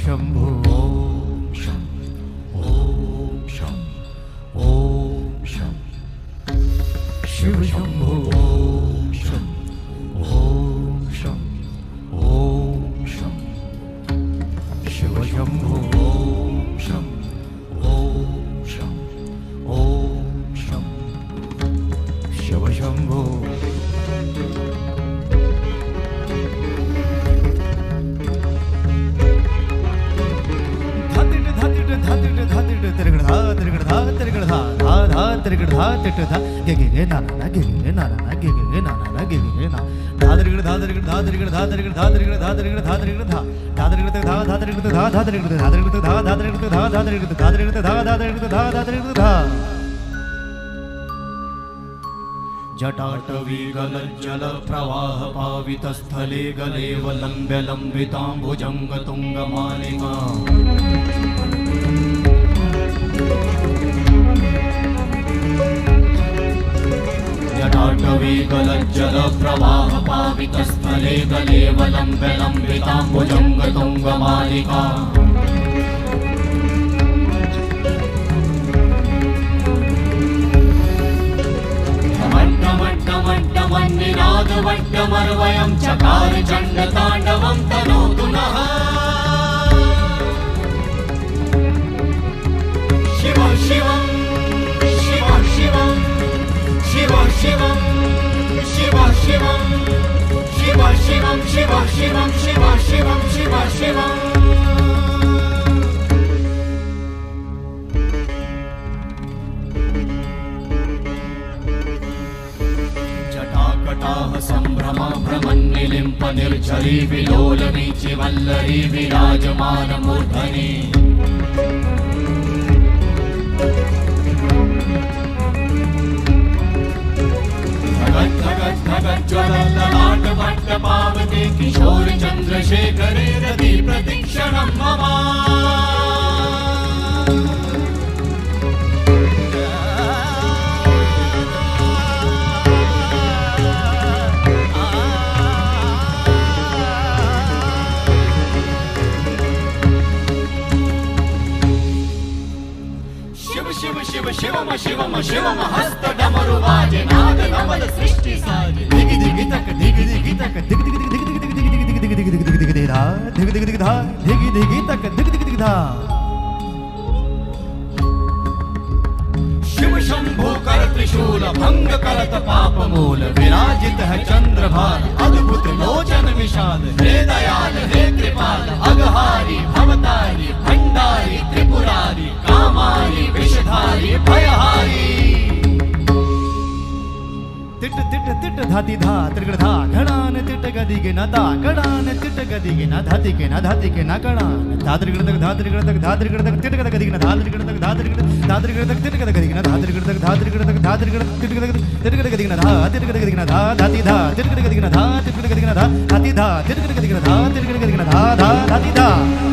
शंभो ओम शं ओम शं ओम शं शिव शंभो ओम शं ओम शं ओम शं शिव शंभो ओम शं ओम शं ओम शं शिव शंभो जटाटवीगलज्जल प्रवाह पावितस्थले गलेवलम्ब्य लम्बिताम्बुजङ्गतुङ्गमालिका जटाटवीगलज्जल प्रवाह पावितस्थले गलेवलम्ब्य लम्बिताम्बुजङ्गतुङ्गमालिका वट्टमर्वयं चकार चण्डताण्डवं तनोतु नः शिव शिवं शिव शिवं शिव शिवं शिव शिवं शिव शिवं शिव शिवं शिव शिवं शिव शिवं संभ्रमा भ्रमन्निलिम्प निर्झरी विलोलवीचि वल्लरी विराजमान मूर्धनि धगत् धगत् धगत् ज्वलल्ललाट भट्ट पावते किशोर चन्द्रशेखरे रति प्रतीक्षणं मम शिव शिवम शिवम शिवम हस्त डमरु बाजे नाद नवल सृष्टि साजे दिगि दिगि तक दिगि दिगि तक दिगि दिगि दिगि दिगि दिगि दिगि दिगि दिगि दिगि दिगि धा दिगि दिगि दिगि धा दिगि दिगि तक दिगि दिगि दिगि धा शिव शंभो कर त्रिशूल भंग करत पाप मूल विराजित है चंद्रभान अद्भुत लोचन विशाल हे दयाल हे कृपाल अघहारी भवतारी भंडारी त्रिपुरारी कामारी विषधारी भयहारी तिट तिट तिट धाति धा त्रिगण धा घड़ान तिट गदि के न दा घड़ान तिट गदि के न धाति के न धाति के न घड़ान धा त्रिगण तक धा त्रिगण तक धा त्रिगण तक तिट गदि के न धा त्रिगण तक धा त्रिगण तक तिट गदि के न धा त्रिगण तक धा त्रिगण तक धा त्रिगण तिट गदि के न धा तिट गदि के न धा धाति धा तिट गदि के न धा तिट गदि के न धा धाति धा तिट गदि के न धा तिट गदि के न धा धा धाति धा